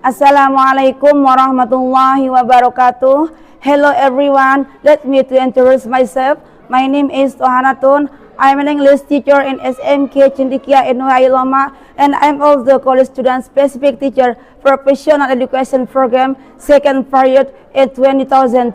Assalamualaikum warahmatullahi wabarakatuh. Hello everyone, let me to introduce myself. My name is Tohanatun. I'm an English teacher in SMK Cendekia NUI Loma, and I'm also college student specific teacher professional education program second period in 2025.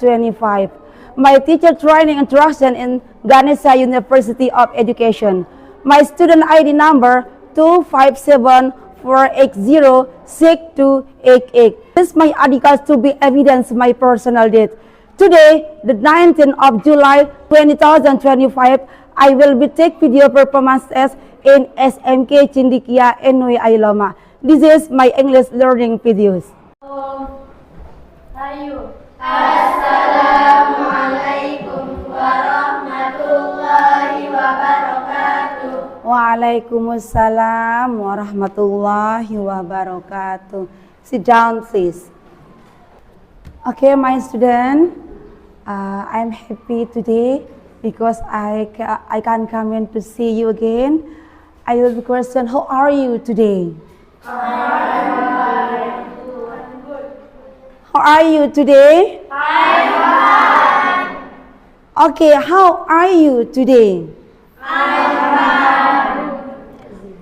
My teacher training instruction in Ganesha University of Education. My student ID number 257-480-6288. This is my articles to be evidence my personal date. Today, the 19th of July 2025, I will be take video performance test in SMK Cendekia NUI Loma. This is my English learning videos. Ayo. Assalamualaikum warahmatullahi wabarakatuh. Waalaikumsalam warahmatullahi wabarakatuh. Sit down, please. Okay, my student, I'm happy today because I can come in to see you again. I will be question, how are you today? I'm good. How are you today? I'm fine. Okay, how are you today? I'm fine.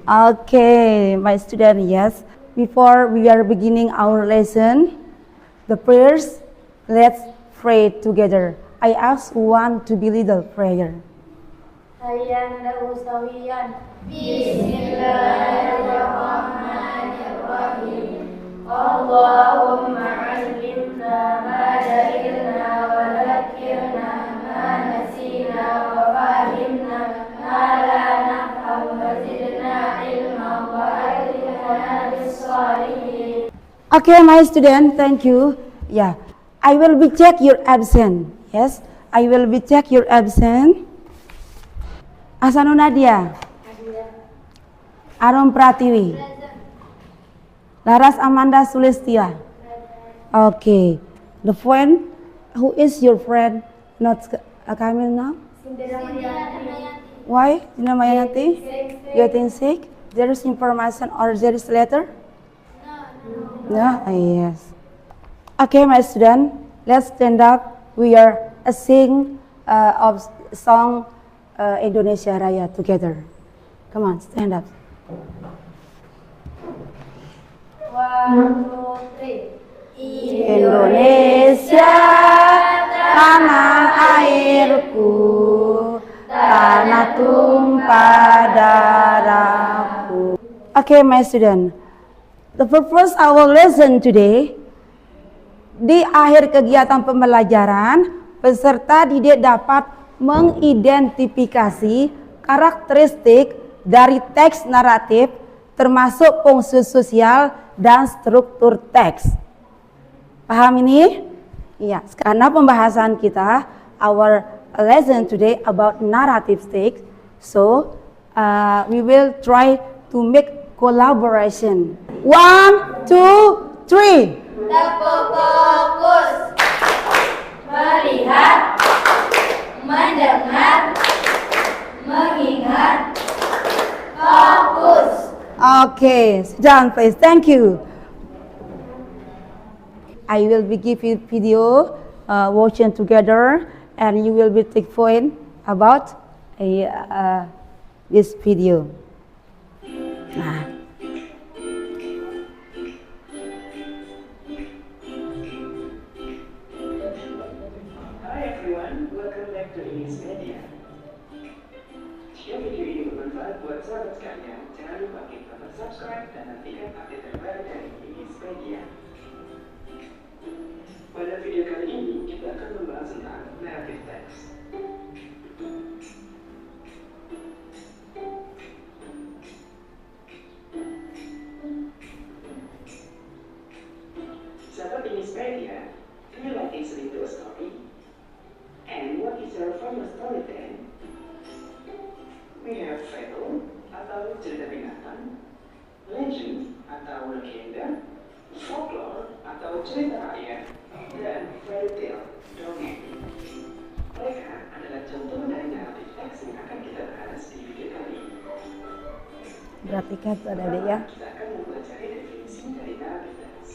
Okay, my student, yes. Before we are beginning our lesson, the prayers, let's pray together. I ask one to be leader prayer. Hayyan lahu sawiyan. Bismillahirrahmanirrahim. Allahumma 'allimna ma jahilna wa dhakkirna ma nasina wa fahimna ma la nafham wa zidna ilma wa alhimna bis-salihin. Okay, my student, thank you. Yeah, I will be check your absent. Yes, I will be check your absent. Asanu Nadia, Arum Pratiwi, Laras Amanda Sulistia. Okay, the friend, who is your friend? Not coming now. Why? Dinamayati? You think sick? There is information or there is letter? No. Yes. Okay, my student, let's stand up. We are sing of song Indonesia Raya together. Come on, stand up. 1, 2, 3. Indonesia, tanah airku, tanah tumpah darahku. Okay, my student. The purpose our lesson today, di akhir kegiatan pembelajaran, peserta didik dapat mengidentifikasi karakteristik dari teks naratif termasuk fungsi sosial dan struktur teks. Paham ini? Iya, karena pembahasan kita, our lesson today about narrative text, so we will try to make collaboration. 1, 2, 3. Tepuk fokus. Melihat, mendengar, mengingat, fokus. Okay, sit down please. Thank you. I will be giving video watching together, and you will be take point about this video. Nah. Hi everyone, welcome back to Inis Media. Jika video ini bermanfaat buat sahabat sekalian, jangan lupa klik tombol subscribe dan nantikan update terbaru dari Inis Media. Pada video kali ini, kita akan membahas tentang narrative text. Sahabat Inis Media, do you like listening to a story? And what is your favorite story then? We have fable atau cerita binatang, legend atau legenda, folklore atau cerita rakyat, dan fairy tale, dongeng. Mereka adalah contoh dari naratif teks yang akan kita bahas di video kali ini. Perhatikan tuh ada ya. Kita akan mempelajari definisi dari naratif teks.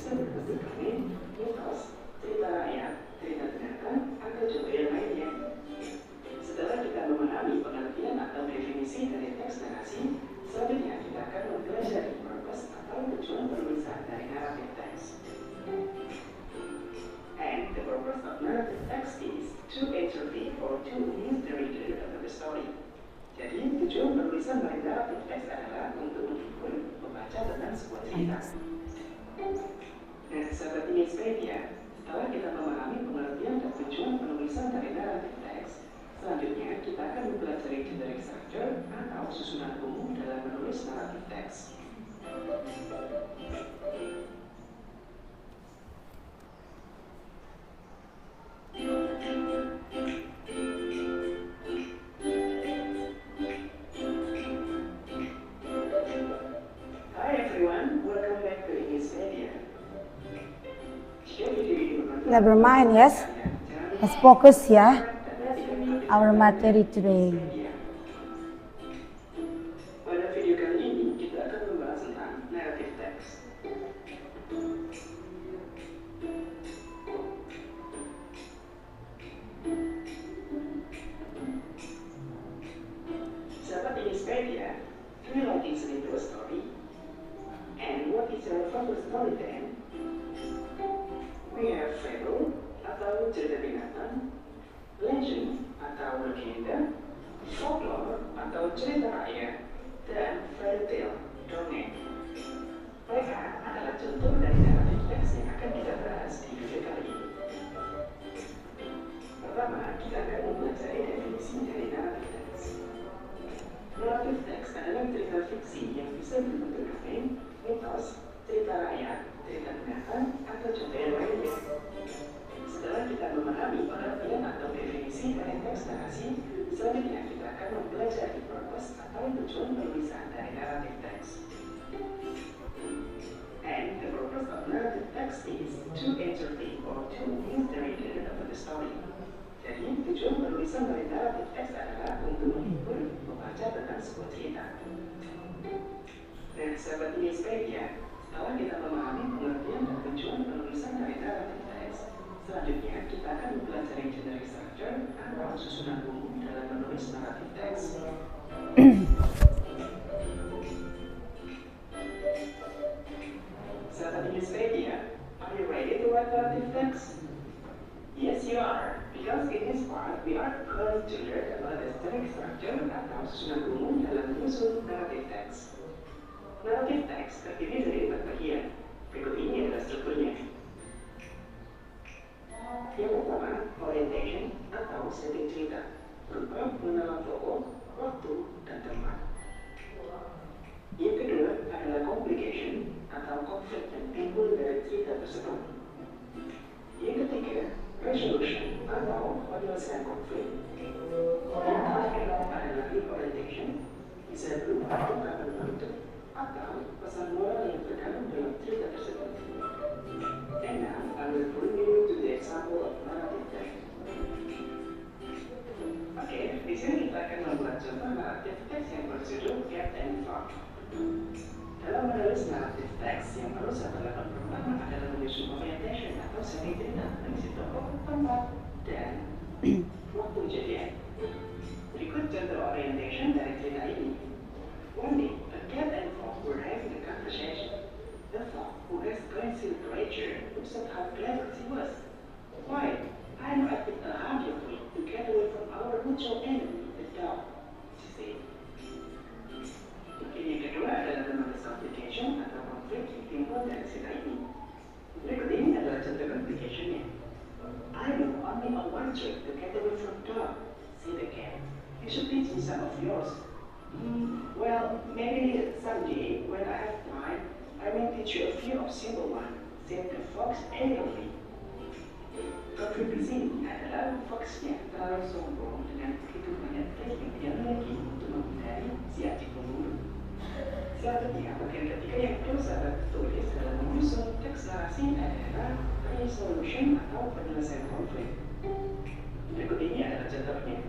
bisa berbentuk dongeng, mitos, cerita rakyat, cerita tindakan, atau contoh yang lainnya. Setelah kita memahami pengertian atau definisi dari teks narasi, selanjutnya kita akan mempelajari purpose atau tujuan penulisan dari narrative text. And the purpose of narrative text is to interpret or to ease the reader of the story. Jadi, tujuan penulisan dari narrative text adalah untuk menghibur pembaca tentang sebuah cerita. Nah, sahabat Image-Media, setelah kita memahami pengertian dan tujuan penulisan dari narrative text, selanjutnya kita akan mempelajari generic structure atau susunan umum dalam menulis narrative text. Hi everyone, welcome back to Image-Media. Never mind, yes. Let's focus ya. Our material today. Pada video kali ini kita akan membahas tentang narrative text. Sahabat Image-Media, do you like listening to a story? And what is your favorite story then? We have fable atau cerita binatang, legend atau legenda, folklore atau cerita rakyat, dan fairy tale, dongeng. Mereka adalah contoh dari narrative text yang akan kita bahas di video kali ini. Pertama, kita akan mempelajari definisi dari narrative text. Narrative text adalah cerita fiksi yang bisa berbentuk dongeng, mitos, cerita rakyat, cerita binatang, atau contoh yang lainnya. Setelah kita memahami pengertian atau definisi dari teks narasi, selanjutnya kita akan mempelajari purpose atau tujuan penulisan dari narrative text. And the purpose of narrative text is to entertain or to ease the reader of the story. Jadi, tujuan penulisan dari narrative text adalah untuk menghibur membaca tentang sebuah cerita. Dan sahabat Image-Media, setelah kita memahami pengertian dan tujuan penulisan dari narrative text, selanjutnya kita akan mempelajari generic structure atau susunan umum dalam menulis narrative text. Sahabat Image-Media, are you ready to write narrative text? Yes, you are, because in this part we are going to learn about the generic structure atau susunan umum dalam menyusun narrative text. Narrative text terdiri dari 4 bagian. Berikut ini adalah strukturnya. Yang pertama, orientation atau setting cerita, berupa pengenalan tokoh, waktu, dan tempat. Yang kedua adalah complication atau konflik yang timbul dari cerita tersebut. Yang ketiga, resolution atau penyelesaian konflik. Yang terakhir adalah reorientation, bisa berupa ungkapan penutup atau pesan moral yang terkandung dalam cerita tersebut. And now, I will bring you to the example of narrative text. Oke, di sini kita akan membuat contoh narrative text yang berjudul Get and Thought. Dalam menulis narrative text, yang perlu saya lakukan pertama adalah menyusun orientation atau setting cerita, mengisi tokoh, tempat, dan waktu kejadian. Berikut contoh orientation dari cerita ini. One day, a cat and fox were having a conversation. The fox, who has concealed creature, looks at how clever she was. Why? I know I picked a harder way to get away from our mutual enemy, the dog, she said. Yang kedua adalah menulis complication atau konflik yang timbul dari cerita ini. Berikut ini adalah contoh complicationnya. I know only a one trick to get away from dog, said the cat. You should teach me some of yours. Well, maybe someday when I have time, I will teach you a few of simple ones, said the fox eagerly. Konflik di sini adalah foxnya terlalu sombong dengan begitu banyak trik yang dia miliki untuk menghindari si anjing pemburu. Selanjutnya, bagian ketiga yang perlu sahabat tulis dalam menyusun teks narasi adalah resolution atau penyelesaian konflik. Berikut ini adalah contohnya.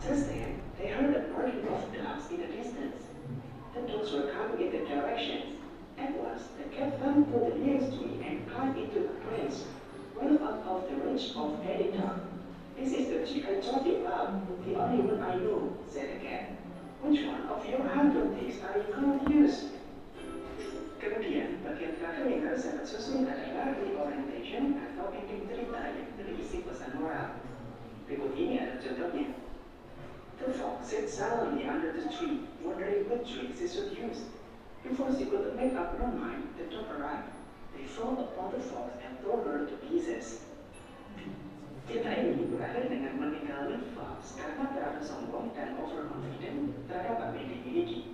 Just then, they heard a barking of dogs in the distance. The dogs were coming in the directions. At once, the cat ran to the nearest tree and The only one I know, said the cat. Which one of your 100 things are you going to use? Kemudian, bagian terakhir yang harus saya susun adalah reorientation atau ending cerita yang berisi pesan moral. Berikut ini adalah contohnya. The fox sat silently under the tree, wondering what tricks he should use. Before she could make up her mind, the dog arrived. They fell upon the fox and tore her to pieces. Cerita ini berakhir dengan meninggalnya fox karena terlalu sombong dan overconfident terhadap apa yang dimiliki.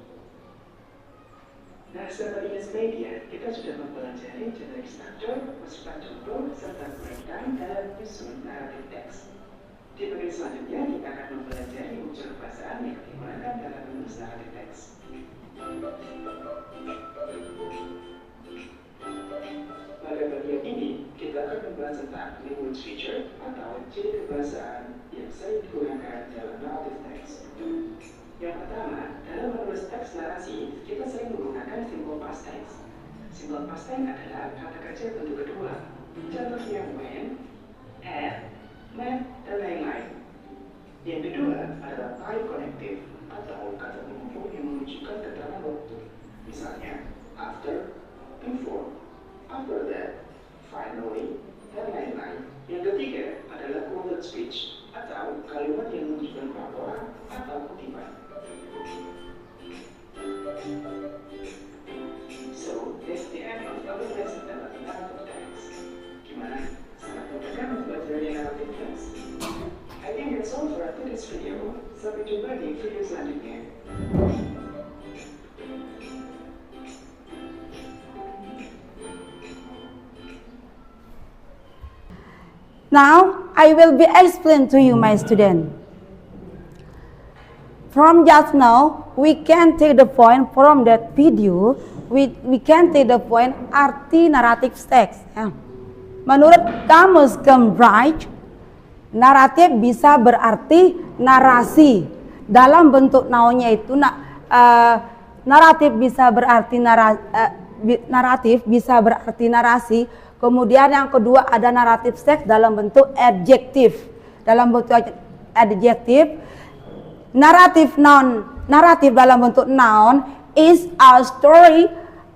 Nah, seperti media, kita sudah mempelajari generic structure, perspektif contoh, serta breakdown dalam menyusun naratif teks. Di bagian selanjutnya, kita akan mempelajari unsur bahasaan yang digunakan dalam menulis naratif teks. Pada bagian ini, kita akan membahas tentang language feature atau ciri kebahasaan yang sering digunakan dalam naratif teks. Yang pertama, dalam menulis teks narasi, kita sering menggunakan simple past tense. Simple past tense adalah kata kerja bentuk kedua. Contohnya when, at, met, dan lain-lain. Yang kedua adalah time connective atau kata penghubung yang menunjukkan keterangan waktu. Misalnya, after, before, after that, finally, dan lain-lain. Yang ketiga adalah quoted speech atau kalimat yang menunjukkan pelaporan atau kutipan. So, that's the end of our lesson about narrative text. Gimana? Sangat mudah kan mempelajari narrative text? I think that's all for today's video. Sampai jumpa di video selanjutnya. Now, I will be explain to you, my student. From just now, we can take the point from that video. We can take the point arti naratif teks. Ya. Menurut Kamus Cambridge, naratif bisa berarti narasi. Dalam bentuk noun-nya itu naratif bisa berarti naratif bisa berarti narasi. Kemudian yang kedua ada naratif teks dalam bentuk adjektif. Dalam bentuk adjektif, naratif dalam bentuk noun is a story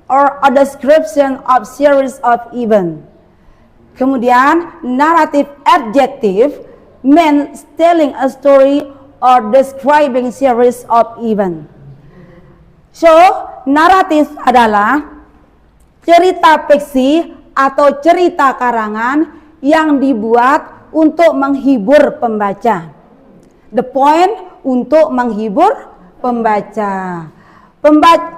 or a description of series of events. Kemudian naratif adjective means telling a story or describing series of events. So, naratif adalah cerita fiksi atau cerita karangan yang dibuat untuk menghibur pembaca. The point untuk menghibur pembaca.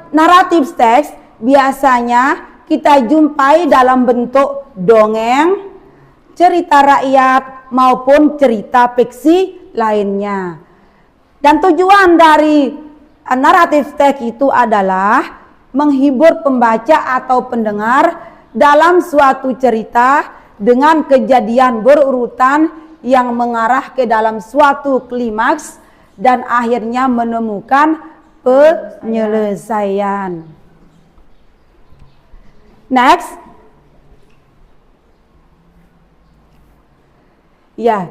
Naratif teks biasanya kita jumpai dalam bentuk dongeng, cerita rakyat maupun cerita fiksi lainnya. Dan tujuan dari naratif teks itu adalah menghibur pembaca atau pendengar dalam suatu cerita dengan kejadian berurutan yang mengarah ke dalam suatu klimaks dan akhirnya menemukan penyelesaian. Next. Ya.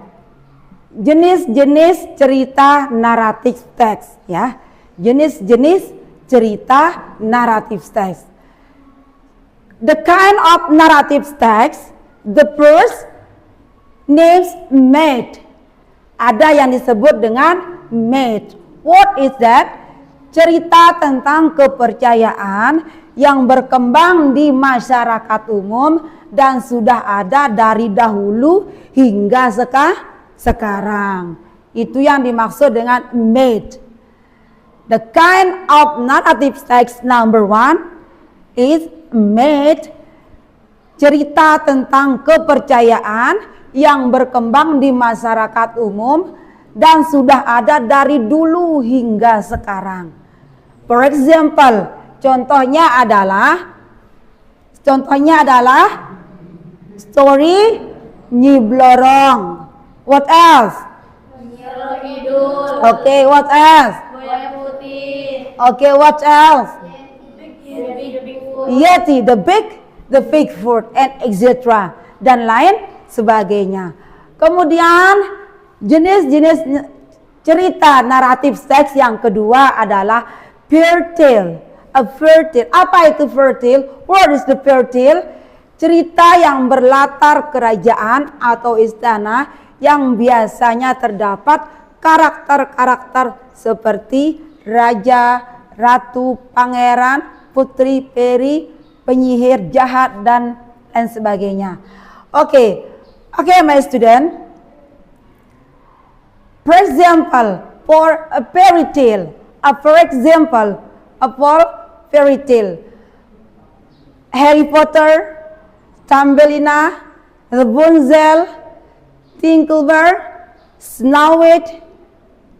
Jenis-jenis cerita naratif teks, ya. Jenis-jenis cerita naratif teks. The kind of narrative text, the first names myth. Ada yang disebut dengan myth. What is that? Cerita tentang kepercayaan yang berkembang di masyarakat umum dan sudah ada dari dahulu hingga sekarang. Itu yang dimaksud dengan myth. The kind of narrative text number one is myth, cerita tentang kepercayaan yang berkembang di masyarakat umum dan sudah ada dari dulu hingga sekarang. For example, contohnya adalah story Nyi Blorong. What else? Nyiroro Kidul. Okay, what else? Buaya putih. Okay, what else? The Bigfoot. Yeti, the Bigfoot, and etc. Dan lain sebagainya. Kemudian jenis-jenis cerita naratif teks yang kedua adalah fairy tale. A fairy tale. Apa itu fairy tale? What is the fairy tale? Cerita yang berlatar kerajaan atau istana yang biasanya terdapat karakter-karakter seperti raja, ratu, pangeran, putri, peri, penyihir jahat dan lain sebagainya. Oke, my student. For example, for a fairy tale, Harry Potter, Thumbelina, Rapunzel, Tinkerbell, Snow White,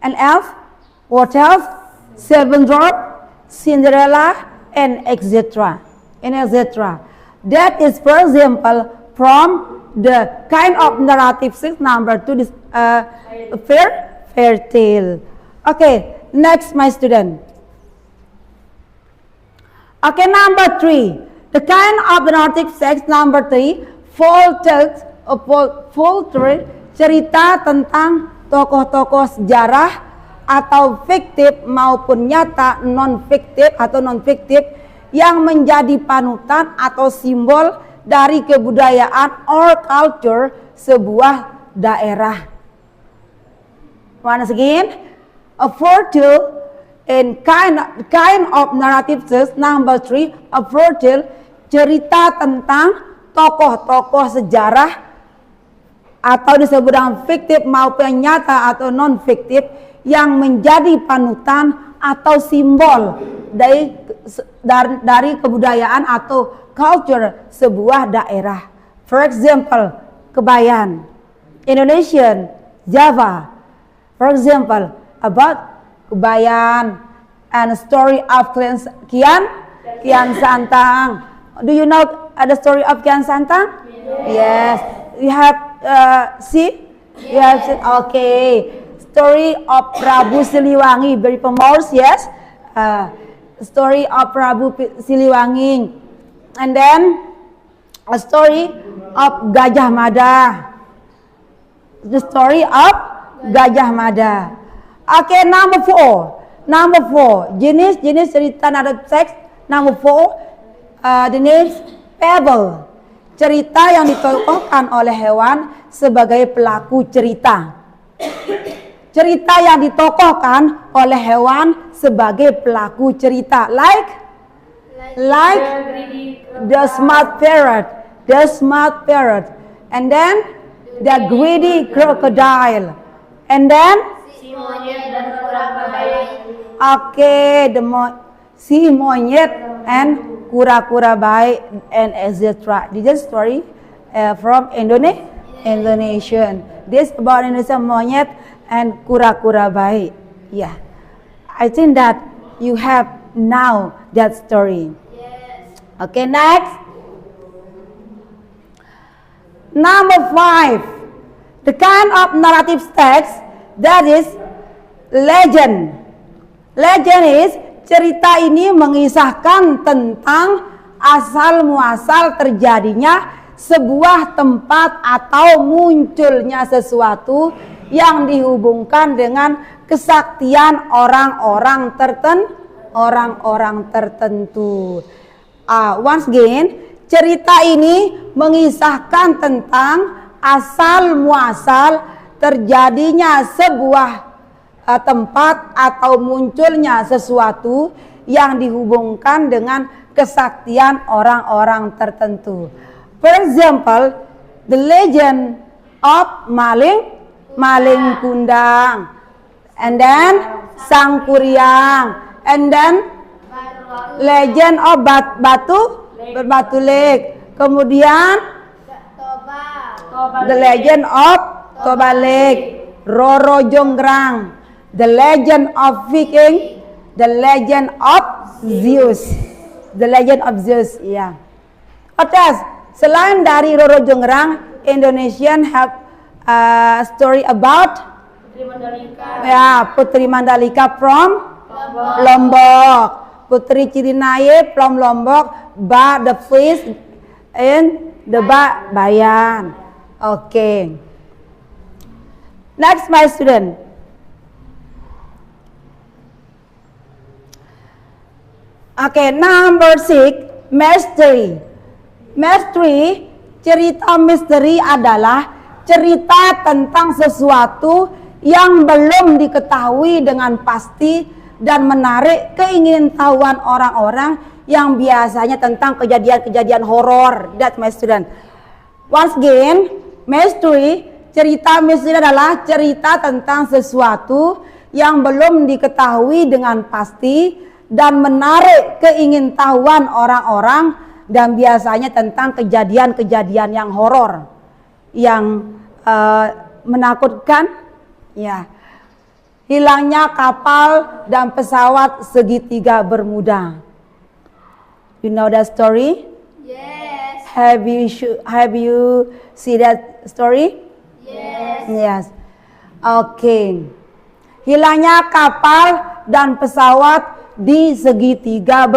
and Elf. What else? Seven Dwarfs, Cinderella, and etc. That is, for example, from the kind of narrative six number to this fairy tale. Okay, next, my student. Okay, number 3. The kind of narrative text number 3, folktale, cerita tentang tokoh-tokoh sejarah atau fiktif maupun nyata, non-fiktif yang menjadi panutan atau simbol dari kebudayaan or culture sebuah daerah. Once again, a folktale and kind of narrative text number 3, a folktale, cerita tentang tokoh-tokoh sejarah atau disebut dengan fiktif maupun nyata atau non fiktif yang menjadi panutan atau simbol dari kebudayaan atau culture sebuah daerah. For example, Kebayan, Indonesian, Java. For example, about Kebayan and story of Kian Santang. Do you know the story of Kian Santang? Yes. You have see? You have seen? Okay. Story of Prabu Siliwangi, very famous, yes. Story of Prabu Siliwangi, and then a story of Gajah Mada. The story of Gajah Mada. Okay, number 4. Jenis cerita naratif teks. Number 4, jenis fable. Cerita yang ditokohkan oleh hewan sebagai pelaku cerita. Cerita yang ditokohkan oleh hewan sebagai pelaku cerita, like the smart parrot, and then the greedy crocodile, and then Si monyet dan kura-kura baik. okay, si monyet and kura-kura baik and etc. This is story from Indonesian. This about Indonesia monyet and kura-kura baik. Yeah, I think that you have now that story. Yes. Okay, next. Number 5, the kind of narrative text that is legend. Legend is cerita ini mengisahkan tentang asal muasal terjadinya sebuah tempat atau munculnya sesuatu yang dihubungkan dengan kesaktian orang-orang tertentu. Once again, cerita ini mengisahkan tentang asal muasal terjadinya sebuah tempat atau munculnya sesuatu yang dihubungkan dengan kesaktian orang-orang tertentu. For example, the legend of Maling Kundang, and then Sang Kuryang, and then legend of Batu Lake. Kemudian the legend of Toba Lake, Roro Jonggrang, the legend of Viking, the legend of Zeus. Ya. Oke, selain dari Roro Jonggrang, Indonesian have a story about Putri Mandalika from Lombok, Putri Cirinaye from Lombok, Ba the Fish in the Bayan. Okay. Next, my student. Okay, number 6, mystery. Mystery, cerita misteri adalah cerita tentang sesuatu yang belum diketahui dengan pasti dan menarik keingintahuan orang-orang yang biasanya tentang kejadian-kejadian horor. That's my student. Once again, mystery, cerita misteri adalah cerita tentang sesuatu yang belum diketahui dengan pasti dan menarik keingintahuan orang-orang dan biasanya tentang kejadian-kejadian yang horor, yang menakutkan, ya. Hilangnya kapal dan pesawat segitiga Bermuda. You know that story? Yes. Have you see that story? Yes. Yes. Okay. Hilangnya kapal dan pesawat di segitiga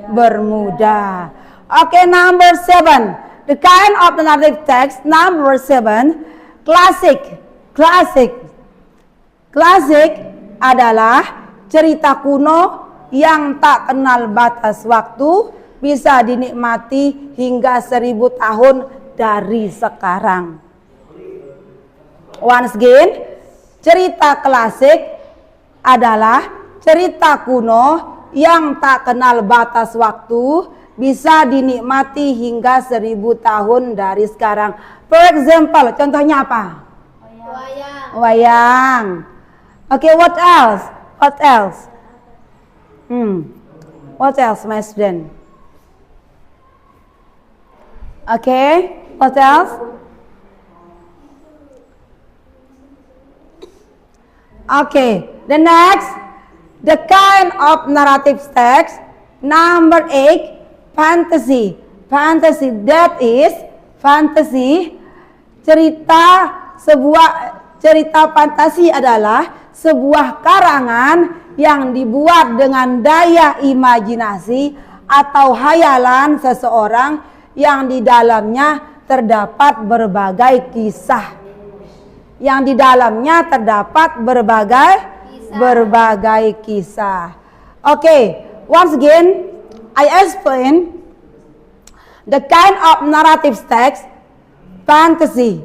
Bermuda. Okay, number 7. The kind of narrative text. Number 7. Classic adalah cerita kuno yang tak kenal batas waktu, bisa dinikmati hingga 1000 tahun dari sekarang. Once again, cerita klasik adalah cerita kuno yang tak kenal batas waktu, bisa dinikmati hingga 1000 tahun dari sekarang. For example, contohnya apa? Wayang. Okay, what else? What else, my student? Okay, what else? Okay, the next, the kind of narrative text. Number 8, fantasy. Fantasy, that is fantasy. Cerita fantasi adalah sebuah karangan yang dibuat dengan daya imajinasi atau hayalan seseorang yang di dalamnya terdapat berbagai kisah. Yang di dalamnya terdapat berbagai kisah. Okay, once again, I explain the kind of narrative text. Fantasy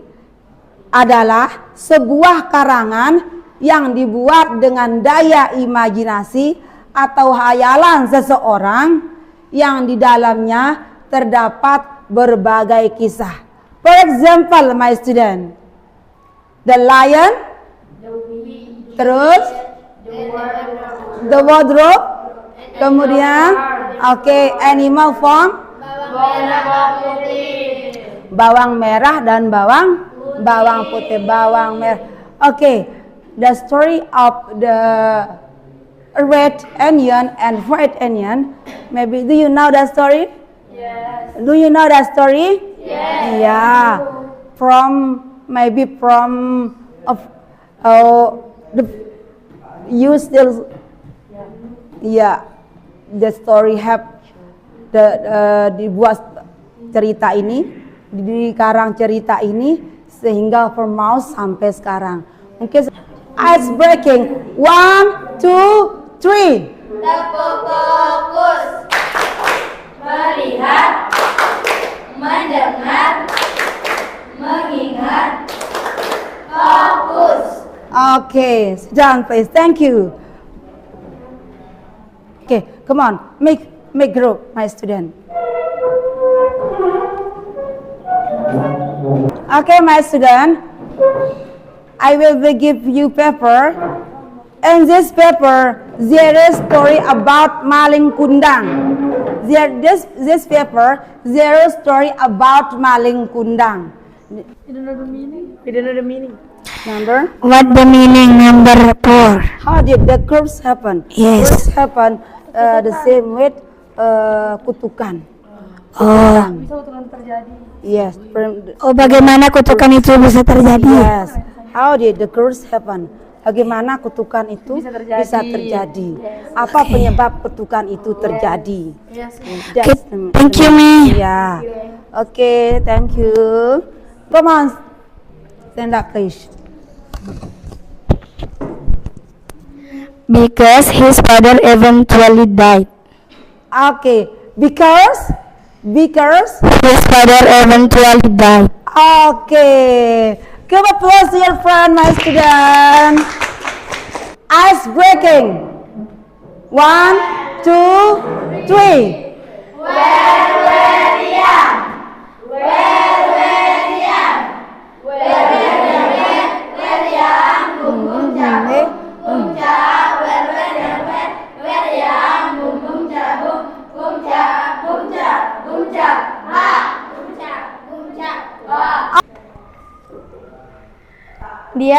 adalah sebuah karangan yang dibuat dengan daya imajinasi atau hayalan seseorang yang di dalamnya terdapat berbagai kisah. For example, my student, the lion, terus the wardrobe, kemudian animal form, bawang merah dan bawang putih, bawang merah. The story of the red onion and white onion. Maybe do you know that story? Yes. Do you know that story? Yes. Yeah. The story have dibuat cerita ini, dikarang cerita ini sehingga from mouse sampai sekarang. Mungkin ice breaking. 1, 2, 3. Tepuk fokus. Melihat, mendengar, mengingat, fokus. Okay, sit down please. Thank you. Okay, come on. Make group, my student. Okay, my student. I will give you paper. In this paper, there is story about Maling Kundang. This paper, there is story about Maling Kundang. We don't know the meaning. Number? What the meaning? Number 4. How did the curse happen? Yes. Curse happen the same with kutukan. Oh. Bisa kutukan terjadi. Yes. Bagaimana kutukan itu bisa terjadi? Yes. How did the curse happen? Bagaimana kutukan itu bisa terjadi? Apa penyebab kutukan itu terjadi? Thank you, Mi. Yeah. Okay, thank you. Come on, stand up, please. Because his father eventually died. Okay, because his father eventually died. okay. Give applause to your friend, my student. Ice breaking. 1, 2, 3. Dia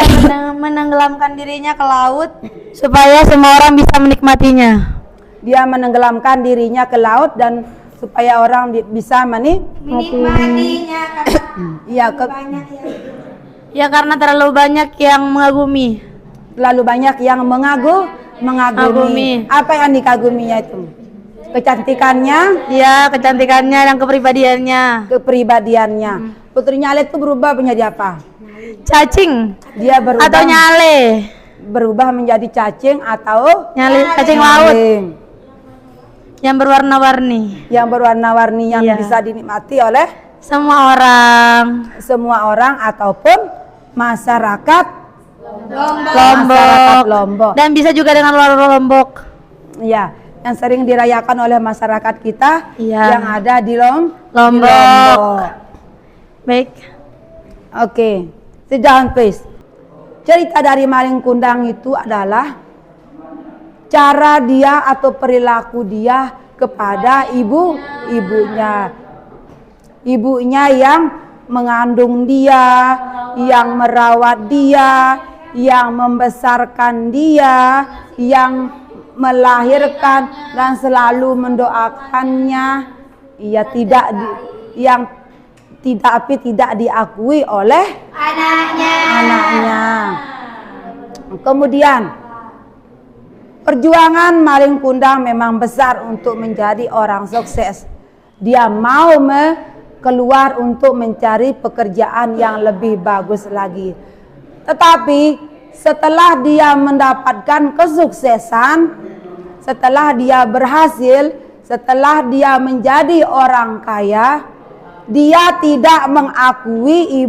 menenggelamkan dirinya ke laut supaya semua orang bisa menikmatinya. Dia menenggelamkan dirinya ke laut dan supaya orang bisa Menikmatinya Iya, ya karena terlalu banyak yang mengagumi. lalu banyak yang mengagumi. Mengagumi. Apa yang dikaguminya itu? Kecantikannya, Ya, kecantikannya dan kepribadiannya. kepribadiannya. Putri Nyale itu berubah menjadi apa? Cacing Dia berubah atau nyale. berubah menjadi cacing atau Cacing laut maling. yang berwarna-warni. Yang berwarna-warni yang Iya. bisa dinikmati oleh Semua orang. semua orang ataupun masyarakat Lombok. Lombok. Dan bisa juga dengan luar Lombok. Ya, yang sering dirayakan oleh masyarakat kita Iya. yang ada di Lombok. Lombok. Baik. Oke, sit down please. Cerita dari Maling Kundang itu adalah cara dia atau perilaku dia kepada ibunya. Ibunya yang mengandung dia, yang merawat dia, yang membesarkan dia, yang melahirkan dan selalu mendoakannya. Ia tidak tidak diakui oleh anaknya. Kemudian perjuangan Maling Kundang memang besar untuk menjadi orang sukses. Dia mau keluar untuk mencari pekerjaan yang lebih bagus lagi. Tetapi setelah dia mendapatkan kesuksesan, setelah dia berhasil, setelah dia menjadi orang kaya, dia tidak mengakui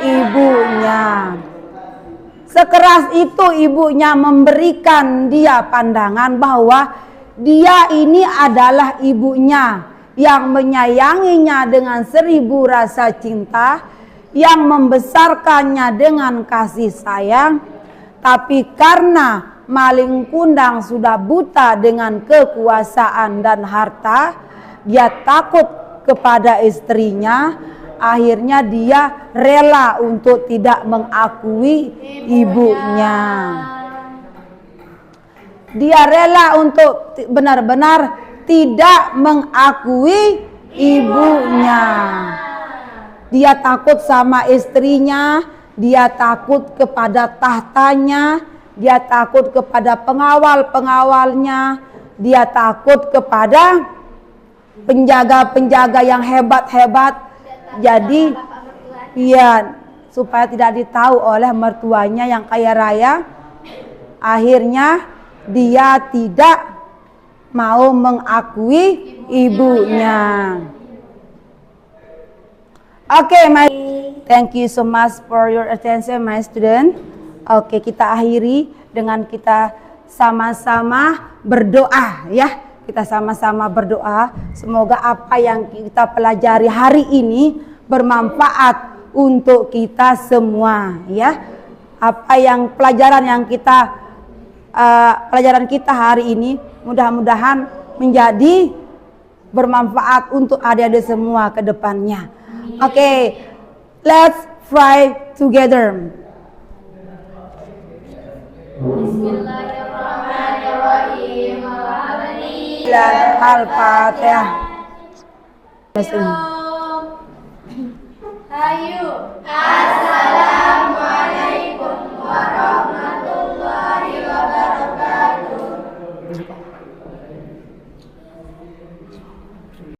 ibunya. Sekeras itu ibunya memberikan dia pandangan bahwa dia ini adalah ibunya yang menyayanginya dengan 1000 rasa cinta, yang membesarkannya dengan kasih sayang. Tapi karena Maling Kundang sudah buta dengan kekuasaan dan harta, dia takut kepada istrinya. Akhirnya dia rela untuk tidak mengakui ibunya. Dia rela untuk benar-benar tidak mengakui ibunya. Dia takut sama istrinya, dia takut kepada tahtanya, dia takut kepada pengawal-pengawalnya, dia takut kepada penjaga-penjaga yang hebat-hebat. Jadi ya supaya tidak ditahu oleh mertuanya yang kaya raya, akhirnya dia tidak mau mengakui ibunya. Oke, thank you so much for your attention, my student. Oke, kita akhiri dengan kita sama-sama berdoa ya. Kita sama-sama berdoa. Semoga apa yang kita pelajari hari ini bermanfaat untuk kita semua ya. Apa yang pelajaran kita hari ini mudah-mudahan menjadi bermanfaat untuk adik-adik semua ke depannya. Oke, let's pray together. Bismillahirrahmanirrahim. Al-Fatihah. Ayu. Assalamualaikum warahmatullahi